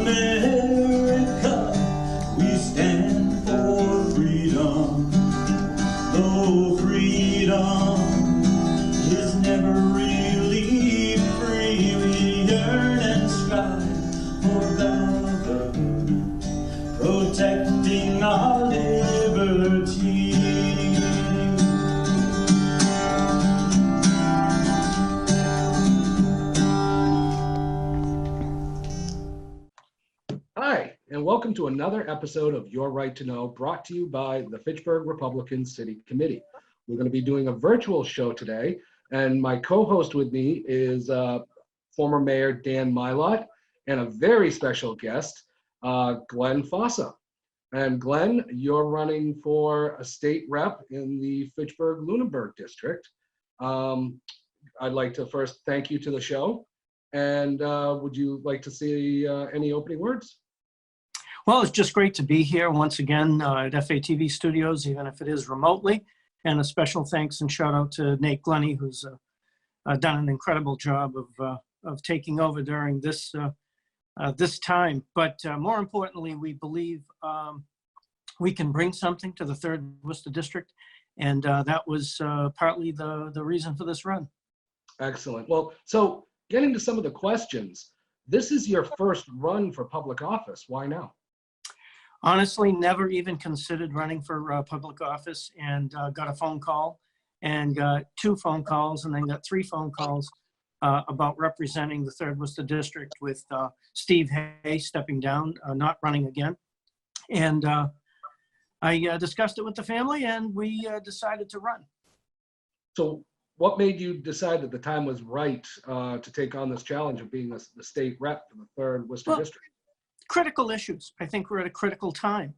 America, we stand for freedom. Though freedom is never really free, we yearn and strive for valor, protecting our liberty. Hi, and welcome to another episode of Your Right to Know, brought to you by the Fitchburg Republican City Committee. We're going to be doing a virtual show today, and my co-host with me is former Mayor Dan Mylott and a very special guest, Glenn Fossa. And Glenn, you're running for a state rep in the Fitchburg-Lunenburg district. I'd like to first thank you to the show, and would you like to say any opening words? Well, it's just great to be here once again at FATV Studios, even if it is remotely. And a special thanks and shout out to Nate Glenny, who's done an incredible job of taking over during this this time. But more importantly, we believe we can bring something to the 3rd Worcester District, and that was partly the reason for this run. Excellent. Well, so getting to some of the questions, this is your first run for public office. Why now? Honestly, never even considered running for public office, and got a phone call and got 2 phone calls and then got 3 phone calls about representing the 3rd Worcester District with Steve Hay stepping down, not running again. And I discussed it with the family and we decided to run. So what made you decide that the time was right to take on this challenge of being the state rep for the 3rd Worcester District? Critical issues. I think we're at a critical time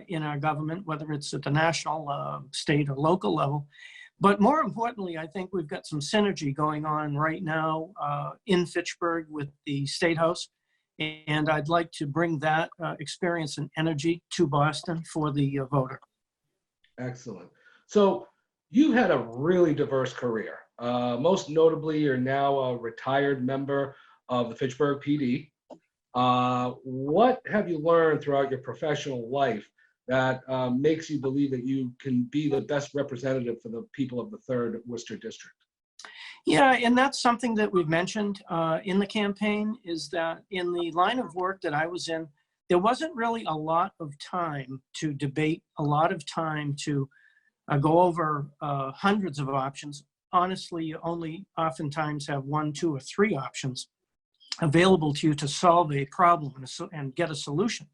in our government, whether it's at the national, state, or local level. But more importantly, I think we've got some synergy going on right now in Fitchburg with the State House. And I'd like to bring that experience and energy to Boston for the voter. Excellent. So you had a really diverse career. Most notably, you're now a retired member of the Fitchburg PD. What have you learned throughout your professional life that makes you believe that you can be the best representative for the people of the 3rd Worcester District? Yeah, and that's something that we've mentioned in the campaign, is that in the line of work that I was in, there wasn't really a lot of time to debate, a lot of time to go over hundreds of options. Honestly, you only oftentimes have 1, 2, or 3 options available to you to solve a problem and get a solution.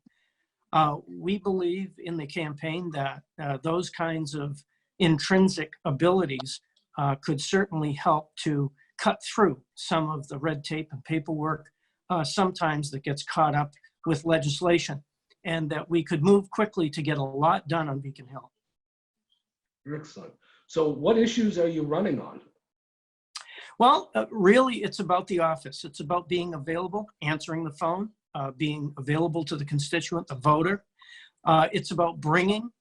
We believe in the campaign that those kinds of intrinsic abilities could certainly help to cut through some of the red tape and paperwork sometimes that gets caught up with legislation, and that we could move quickly to get a lot done on Beacon Hill. Excellent. So what issues are you running on? Well, really, it's about the office. It's about being available, answering the phone, being available to the constituent, the voter. It's about bringing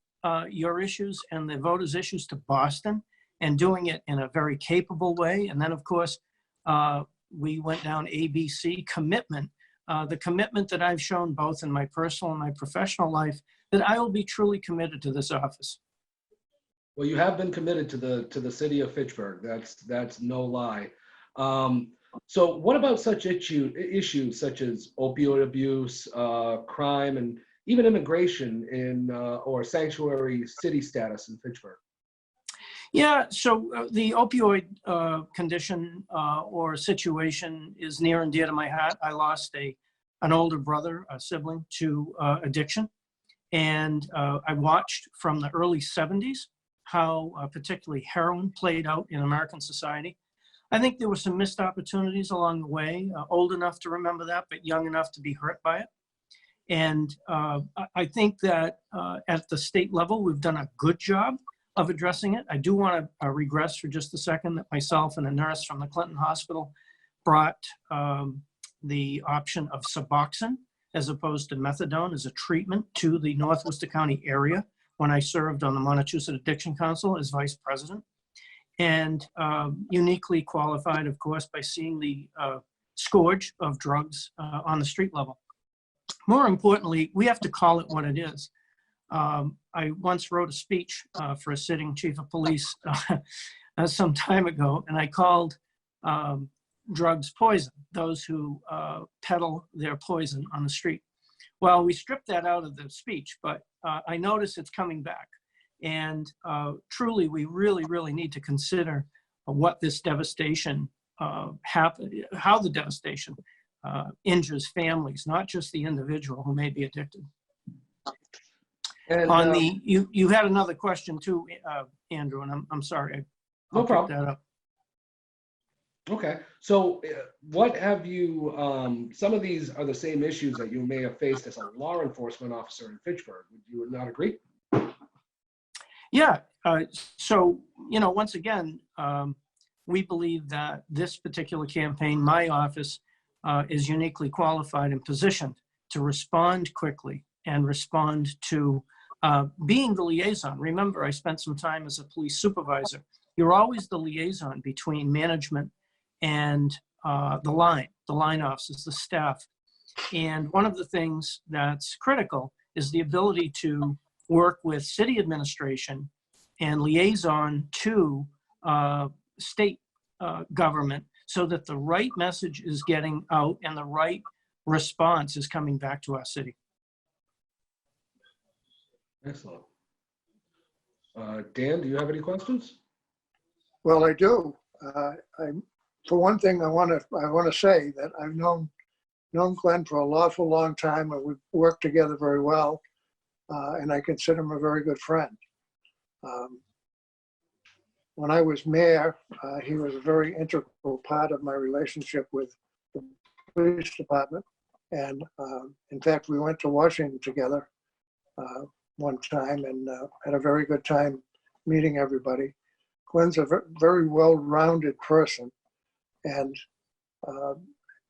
your issues and the voters' issues to Boston and doing it in a very capable way. And then, of course, we went down ABC commitment, the commitment that I've shown both in my personal and my professional life, that I will be truly committed to this office. Well, you have been committed to the city of Fitchburg. That's no lie. So what about such issues such as opioid abuse, crime, and even immigration in or sanctuary city status in Fitchburg? Yeah, so the opioid condition or situation is near and dear to my heart. I lost an older brother, a sibling, to addiction. And I watched from the early 70s how particularly heroin played out in American society. I think there were some missed opportunities along the way, old enough to remember that, but young enough to be hurt by it. And I think that at the state level, we've done a good job of addressing it. I do want to regress for just a second that myself and a nurse from the Clinton Hospital brought the option of Suboxone as opposed to methadone as a treatment to the North Worcester County area when I served on the Montechusett Addiction Council as vice president, and uniquely qualified, of course, by seeing the scourge of drugs on the street level. more importantly, we have to call it what it is. I once wrote a speech for a sitting chief of police some time ago, and I called drugs poison, those who peddle their poison on the street. Well, we stripped that out of the speech, but I notice it's coming back. And truly, we really, really need to consider what this devastation how the devastation injures families, not just the individual who may be addicted. And, On the, you had another question too, Andrew, and I'm sorry. No I'll pick problem. that up. Okay, so what have you, some of these are the same issues that you may have faced as a law enforcement officer in Fitchburg. Would you not agree? Yeah, so, you know, once again, we believe that this particular campaign, my office, is uniquely qualified and positioned to respond quickly and respond to being the liaison. Remember, I spent some time as a police supervisor. You're always the liaison between management and the line officers, the staff. And one of the things that's critical is the ability to work with city administration and liaison to state government so that the right message is getting out and the right response is coming back to our city. Excellent. Dan, do you have any questions? Well, I do. For one thing, I want to say that I've known Glenn for a lawful long time, and we've worked together very well, and I consider him a very good friend. When I was mayor, he was a very integral part of my relationship with the police department, and in fact, we went to Washington together one time and had a very good time meeting everybody. Glenn's a very well-rounded person and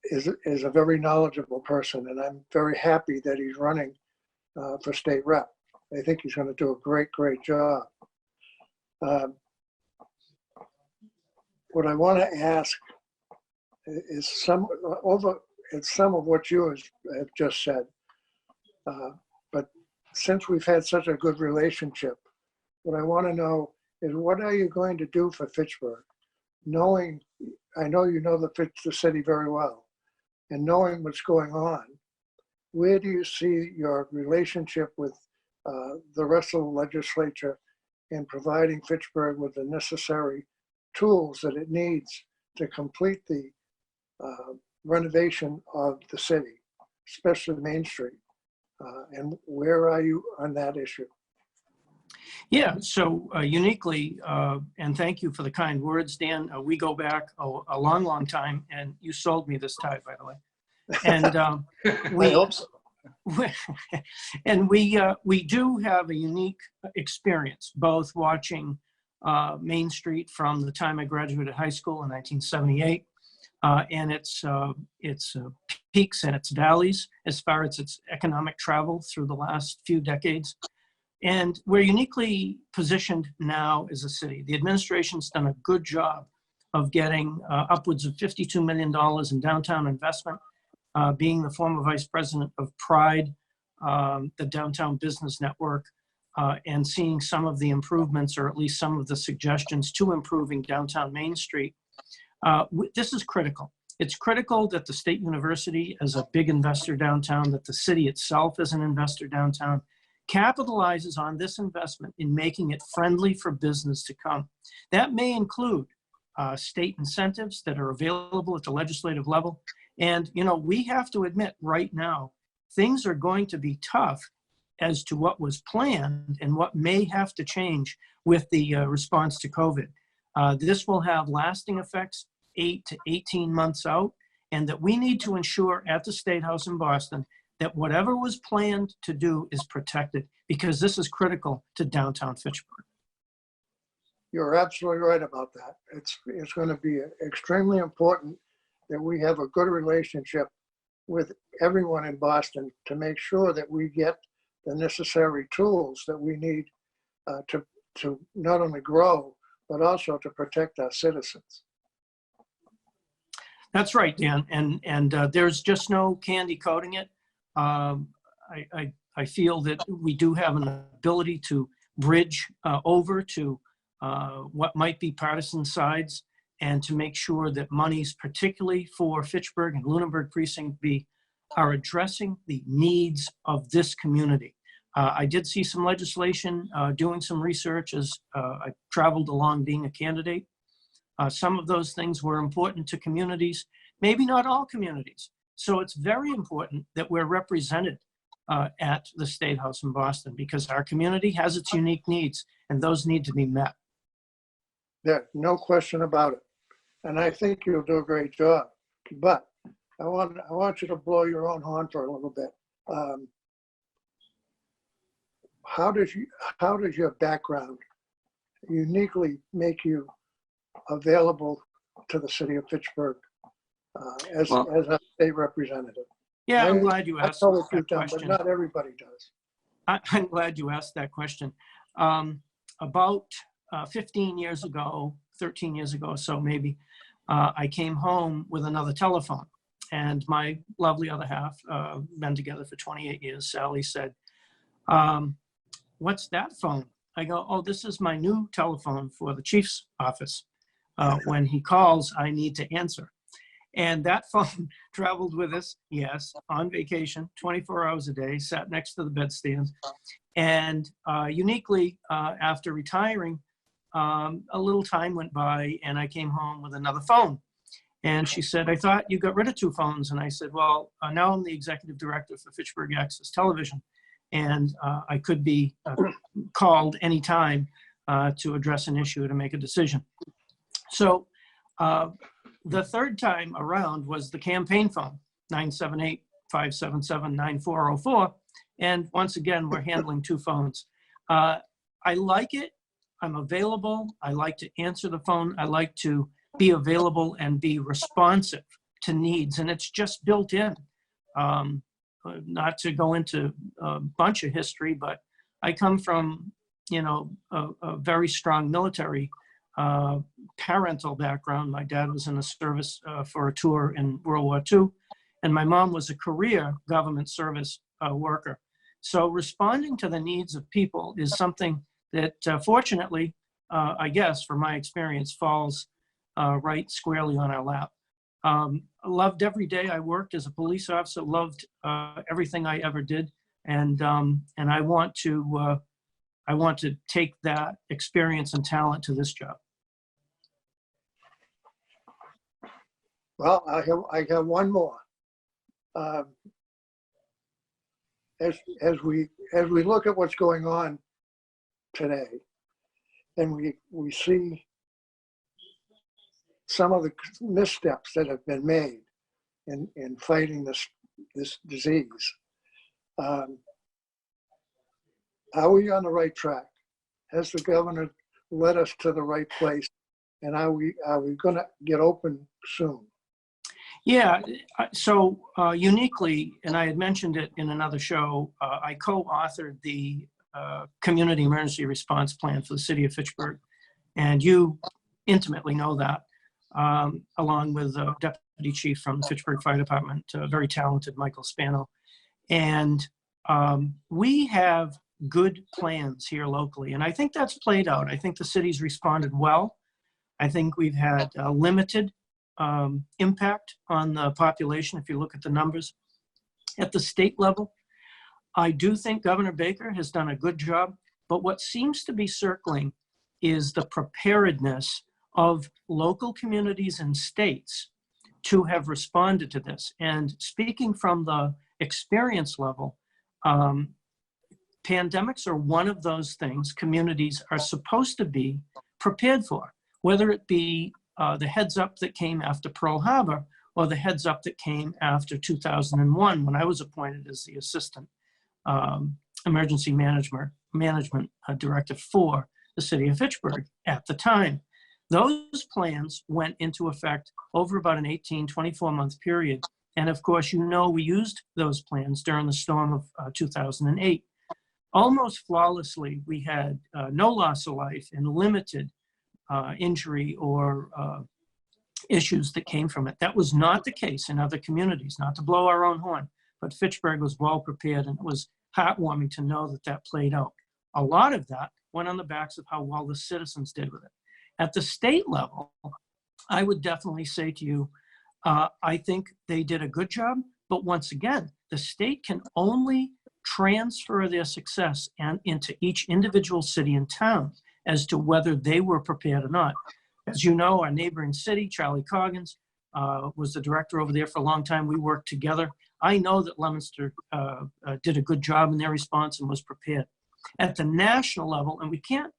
is a very knowledgeable person, and I'm very happy that he's running for state rep. I think he's going to do a great, great job. What I want to ask is some of what you have just said, but since we've had such a good relationship, what I want to know is what are you going to do for Fitchburg? Knowing, I know you know the city very well, and knowing what's going on, where do you see your relationship with the rest of the legislature in providing Fitchburg with the necessary tools that it needs to complete the renovation of the city, especially Main Street? And where are you on that issue? Yeah, so uniquely, and thank you for the kind words, Dan. We go back a long, long time, and you sold me this tie, by the way. And I hope so. And we do have a unique experience, both watching Main Street from the time I graduated high school in 1978, and its peaks and its valleys as far as its economic travel through the last few decades. And we're uniquely positioned now as a city. The administration's done a good job of getting upwards of $52 million in downtown investment, being the former vice president of Pride, the Downtown Business Network, and seeing some of the improvements, or at least some of the suggestions to improving downtown Main Street. This is critical. It's critical that the State University, as a big investor downtown, that the city itself as an investor downtown, capitalizes on this investment in making it friendly for business to come. That may include state incentives that are available at the legislative level. And, you know, we have to admit right now, things are going to be tough as to what was planned and what may have to change with the response to COVID. This will have lasting effects 8 to 18 months out, and that we need to ensure at the State House in Boston that whatever was planned to do is protected, because this is critical to downtown Fitchburg. You're absolutely right about that. It's going to be extremely important that we have a good relationship with everyone in Boston to make sure that we get the necessary tools that we need to not only grow, but also to protect our citizens. That's right, Dan. And there's just no candy coating it. I feel that we do have an ability to bridge over to what might be partisan sides and to make sure that monies, particularly for Fitchburg and Lunenburg Precinct B, are addressing the needs of this community. I did see some legislation, doing some research as I traveled along being a candidate. Some of those things were important to communities, maybe not all communities. So it's very important that we're represented at the State House in Boston, because our community has its unique needs and those need to be met. Yeah, no question about it. And I think you'll do a great job. But I want you to blow your own horn for a little bit. How does your background uniquely make you available to the city of Fitchburg as a state representative? Yeah, I'm glad you asked I know what that you've done, question. but not everybody does. I'm glad you asked that question. About 15 years ago, 13 years ago or so maybe, I came home with another telephone. And my lovely other half, been together for 28 years, Sally said, what's that phone? I go, oh, this is my new telephone for the chief's office. When he calls, I need to answer. And that phone traveled with us, yes, on vacation, 24 hours a day, sat next to the bedstand. And uniquely, after retiring, a little time went by and I came home with another phone. And she said, I thought you got rid of 2 phones. And I said, well, now I'm the executive director for Fitchburg Access Television. And I could be called anytime to address an issue, to make a decision. So the third time around was the campaign phone, 978-577-9404. And once again, we're handling 2 phones. I like it. I'm available. I like to answer the phone. I like to be available and be responsive to needs. And it's just built in. Not to go into a bunch of history, but I come from, a very strong military parental background. My dad was in the service for a tour in World War II, and my mom was a career government service worker. So responding to the needs of people is something that fortunately, I guess, from my experience, falls right squarely on our lap. I loved every day I worked as a police officer, loved everything I ever did. And I want to take that experience and talent to this job. Well, I have one more. As we look at what's going on today, and we see some of the missteps that have been made in fighting this disease, are we on the right track? Has the governor led us to the right place? And are we going to get open soon? Yeah, so uniquely, and I had mentioned it in another show, I co-authored the Community Emergency Response Plan for the city of Fitchburg. And you intimately know that, along with the Deputy Chief from the Fitchburg Fire Department, very talented Michael Spano. And we have good plans here locally. And I think that's played out. I think the city's responded well. I think we've had limited impact on the population, if you look at the numbers. At the state level, I do think Governor Baker has done a good job, but what seems to be circling is the preparedness of local communities and states to have responded to this. And speaking from the experience level, pandemics are one of those things communities are supposed to be prepared for, whether it be the heads up that came after Pearl Harbor or the heads up that came after 2001 when I was appointed as the assistant emergency management director for the city of Fitchburg at the time. Those plans went into effect over about an 24 month period. And of course, we used those plans during the storm of 2008. Almost flawlessly, we had no loss of life and limited injury or issues that came from it. That was not the case in other communities, not to blow our own horn, but Fitchburg was well prepared, and it was heartwarming to know that that played out. A lot of that went on the backs of how well the citizens did with it. At the state level, I would definitely say to you, I think they did a good job, but once again, the state can only transfer their success and into each individual city and town as to whether they were prepared or not. As you know, our neighboring city, Charlie Coggins, was the director over there for a long time. We worked together. I know that Leominster did a good job in their response and was prepared. At the national level, and we can't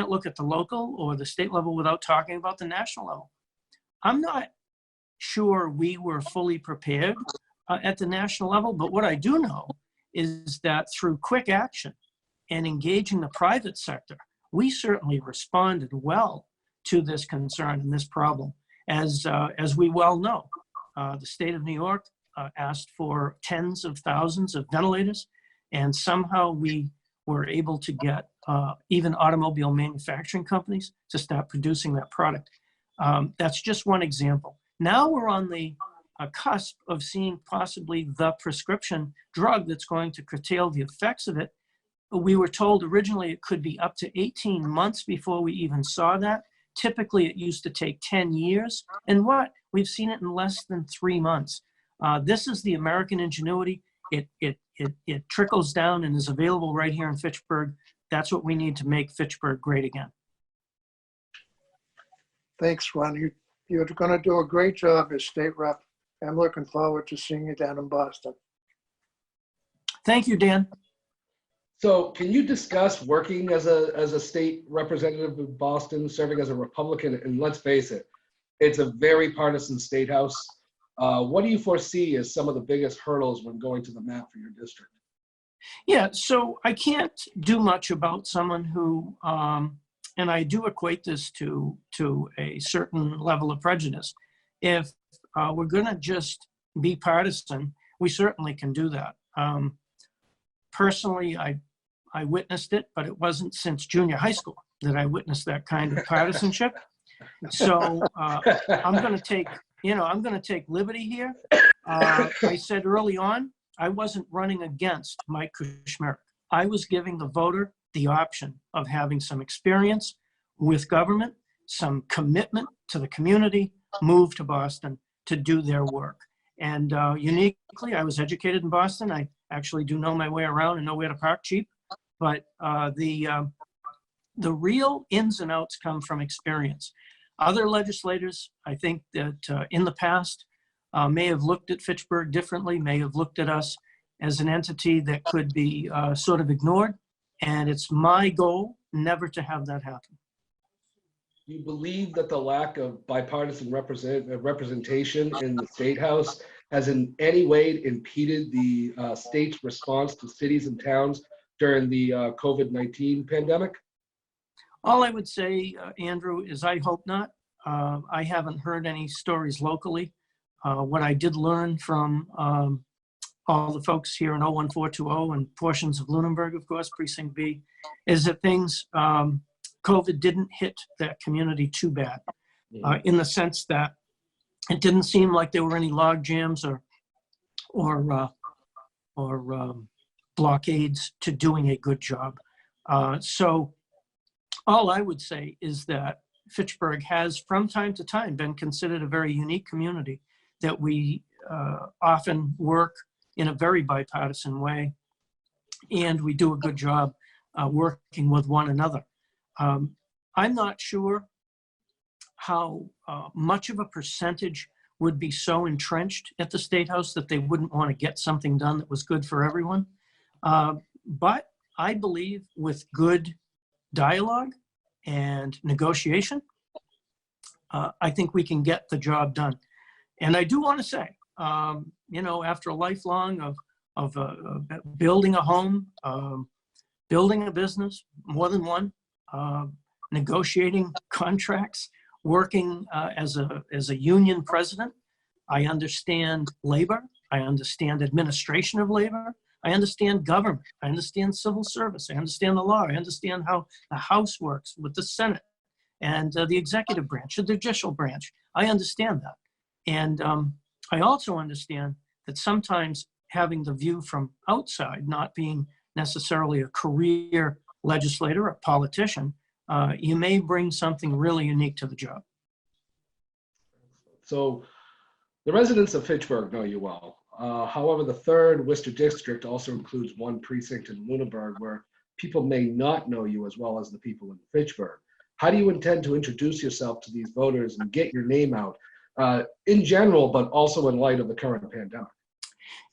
look at the local or the state level without talking about the national level. I'm not sure we were fully prepared at the national level, but what I do know is that through quick action and engaging the private sector, we certainly responded well to this concern and this problem. As we well know, the state of New York asked for tens of thousands of ventilators, and somehow we were able to get even automobile manufacturing companies to start producing that product. That's just one example. Now we're on the cusp of seeing possibly the prescription drug that's going to curtail the effects of it. We were told originally it could be up to 18 months before we even saw that. Typically, it used to take 10 years. And what? We've seen it in less than 3 months. This is the American ingenuity. It trickles down and is available right here in Fitchburg. That's what we need to make Fitchburg great again. Thanks, Ron. You're going to do a great job as state rep. I'm looking forward to seeing you down in Boston. Thank you, Dan. So can you discuss working as a state representative of Boston, serving as a Republican? And let's face it, it's a very partisan state house. What do you foresee as some of the biggest hurdles when going to the map for your district? Yeah, so I can't do much about someone who, and I do equate this to a certain level of prejudice. If we're going to just be partisan, we certainly can do that. Personally, I witnessed it, but it wasn't since junior high school that I witnessed that kind of partisanship. So I'm going to take liberty here. I said early on, I wasn't running against Mike Kushmerek. I was giving the voter the option of having some experience with government, some commitment to the community, move to Boston to do their work. And uniquely, I was educated in Boston. I actually do know my way around and know where to park cheap. But the real ins and outs come from experience. Other legislators, I think that in the past may have looked at Fitchburg differently, may have looked at us as an entity that could be sort of ignored. And it's my goal never to have that happen. You believe that the lack of bipartisan representation in the State House has in any way impeded the state's response to cities and towns during the COVID-19 pandemic? All I would say, Andrew, is I hope not. I haven't heard any stories locally. What I did learn from all the folks here in 01420 and portions of Lunenburg, of course, Precinct B, is that things, COVID didn't hit that community too bad, in the sense that it didn't seem like there were any log jams or blockades to doing a good job. So all I would say is that Fitchburg has from time to time been considered a very unique community, that we often work in a very bipartisan way, and we do a good job working with one another. I'm not sure how much of a percentage would be so entrenched at the State House that they wouldn't want to get something done that was good for everyone. But I believe with good dialogue and negotiation, I think we can get the job done. And I do want to say, after a lifelong of building a home, building a business, more than one, negotiating contracts, working as a union president, I understand labor. I understand administration of labor. I understand government. I understand civil service. I understand the law. I understand how the House works with the Senate and the executive branch, the judicial branch. I understand that. And I also understand that sometimes having the view from outside, not being necessarily a career legislator, a politician, you may bring something really unique to the job. So the residents of Fitchburg know you well. However, the 3rd Worcester district also includes one precinct in Lunenburg where people may not know you as well as the people in Fitchburg. How do you intend to introduce yourself to these voters and get your name out in general, but also in light of the current pandemic?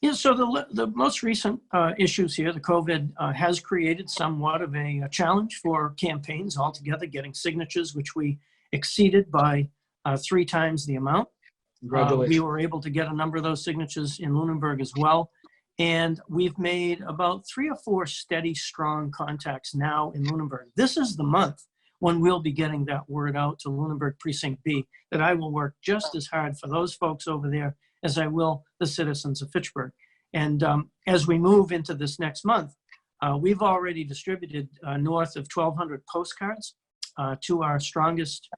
Yeah, so the most recent issues here, the COVID has created somewhat of a challenge for campaigns altogether, getting signatures, which we exceeded by 3 times the amount. Congratulations. We were able to get a number of those signatures in Lunenburg as well. And we've made about 3 or 4 steady, strong contacts now in Lunenburg. This is the month when we'll be getting that word out to Lunenburg Precinct B, that I will work just as hard for those folks over there as I will the citizens of Fitchburg. And as we move into this next month, we've already distributed north of 1,200 postcards to our strongest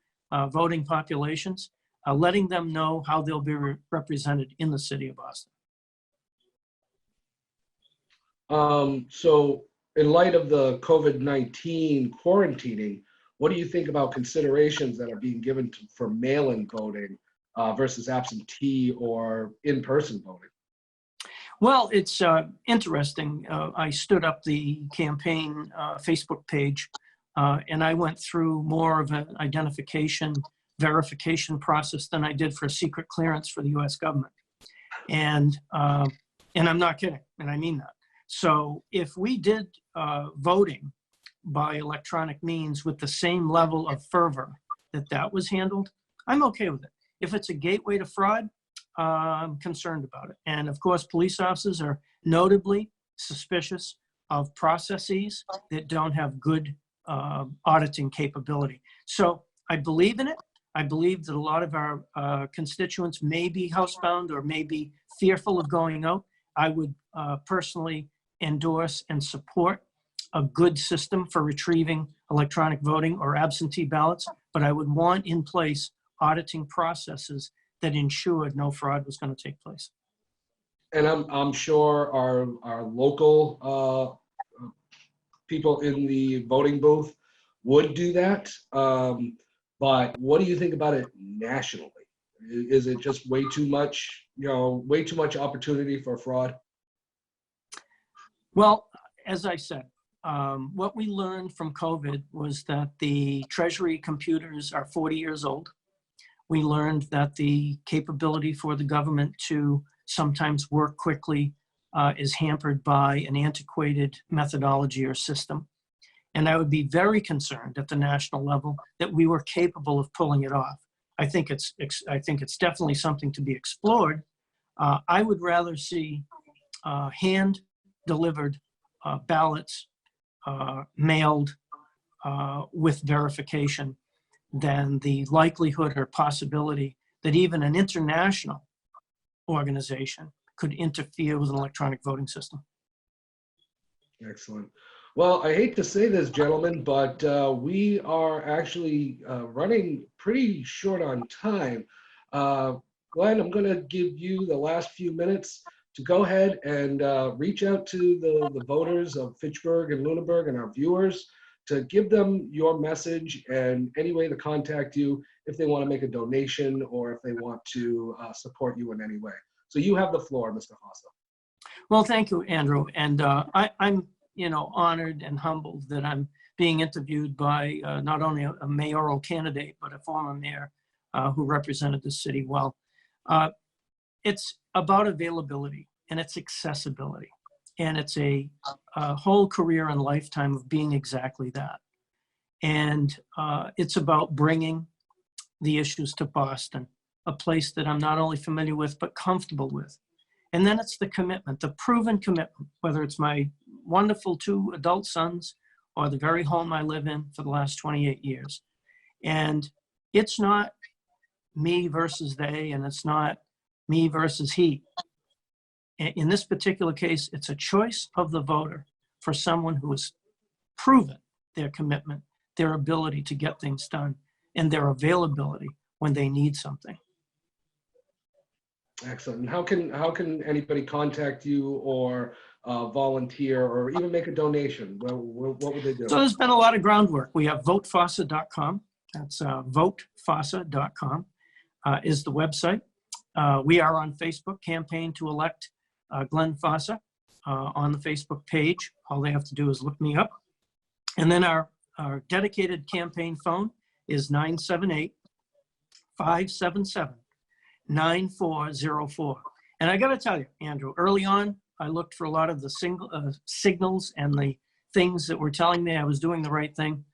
voting populations, letting them know how they'll be represented in the city of Boston. So in light of the COVID-19 quarantining, what do you think about considerations that are being given for mail-in voting versus absentee or in-person voting? Well, it's interesting. I stood up the campaign Facebook page and I went through more of an identification verification process than I did for a secret clearance for the US government. And I'm not kidding, and I mean that. So if we did voting by electronic means with the same level of fervor that was handled, I'm okay with it. If it's a gateway to fraud, I'm concerned about it. And of course, police officers are notably suspicious of processes that don't have good auditing capability. So I believe in it. I believe that a lot of our constituents may be housebound or may be fearful of going out. I would personally endorse and support a good system for retrieving electronic voting or absentee ballots, but I would want in place auditing processes that ensured no fraud was going to take place. And I'm sure our local people in the voting booth would do that. But what do you think about it nationally? Is it just way too much, way too much opportunity for fraud? Well, as I said, what we learned from COVID was that the Treasury computers are 40 years old. We learned that the capability for the government to sometimes work quickly is hampered by an antiquated methodology or system. And I would be very concerned at the national level that we were capable of pulling it off. I think it's definitely something to be explored. I would rather see hand-delivered ballots mailed with verification than the likelihood or possibility that even an international organization could interfere with an electronic voting system. Excellent. Well, I hate to say this, gentlemen, but we are actually running pretty short on time. Glenn, I'm going to give you the last few minutes to go ahead and reach out to the voters of Fitchburg and Lunenburg and our viewers to give them your message and any way to contact you if they want to make a donation or if they want to support you in any way. So you have the floor, Mr. Fossa. Well, thank you, Andrew. And I'm honored and humbled that I'm being interviewed by not only a mayoral candidate, but a former mayor who represented the city well. It's about availability and it's accessibility. And it's a whole career and lifetime of being exactly that. And it's about bringing the issues to Boston, a place that I'm not only familiar with, but comfortable with. And then it's the commitment, the proven commitment, whether it's my wonderful 2 adult sons or the very home I live in for the last 28 years. And it's not me versus they, and it's not me versus he. In this particular case, it's a choice of the voter for someone who has proven their commitment, their ability to get things done, and their availability when they need something. Excellent. And how can anybody contact you or volunteer or even make a donation? What would they do? So there's been a lot of groundwork. We have votefossa.com. That's votefossa.com is the website. We are on Facebook, Campaign to Elect Glenn Fossa on the Facebook page. All they have to do is look me up. And then our dedicated campaign phone is 978-577-9404. And I got to tell you, Andrew, early on, I looked for a lot of the signals and the things that were telling me I was doing the right thing.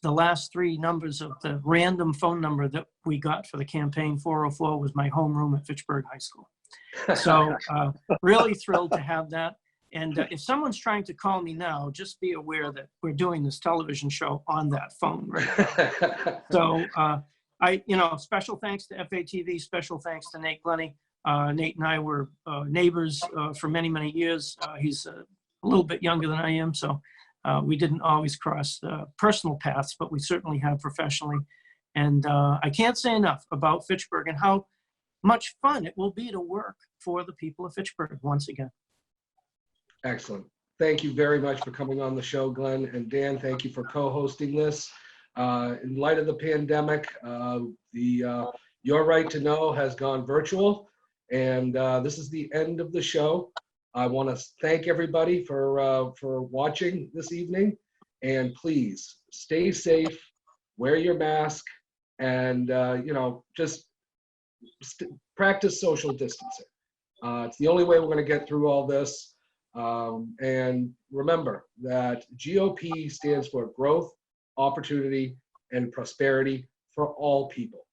The last three numbers of the random phone number that we got for the campaign, 404, was my homeroom at Fitchburg High School. So really thrilled to have that. And if someone's trying to call me now, just be aware that we're doing this television show on that phone right now. So special thanks to FATV, special thanks to Nate Glenny. Nate and I were neighbors for many, many years. He's a little bit younger than I am, so we didn't always cross personal paths, but we certainly have professionally. And I can't say enough about Fitchburg and how much fun it will be to work for the people of Fitchburg once again. Excellent. Thank you very much for coming on the show, Glenn. And Dan, thank you for co-hosting this. In light of the pandemic, Your Right to Know has gone virtual, and this is the end of the show. I want to thank everybody for watching this evening, and please stay safe, wear your mask, and just practice social distancing. It's the only way we're going to get through all this. And remember that GOP stands for growth, opportunity, and prosperity for all people.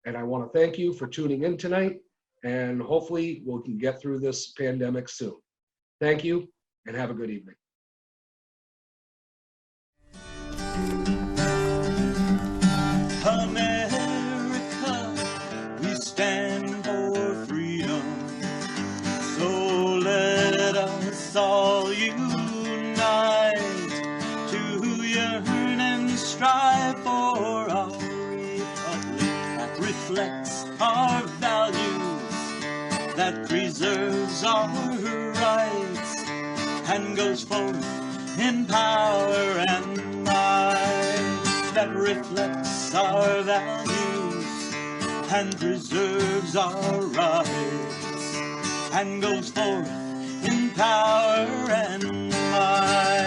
And I want to thank you for tuning in tonight, and hopefully we can get through this pandemic soon. Thank you, and have a good evening. America, we stand for freedom. So let us all unite to yearn and strive for our republic that reflects our values, that preserves our rights, and goes forth in power and might, that reflects our values and preserves our rights, and goes forth in power and might.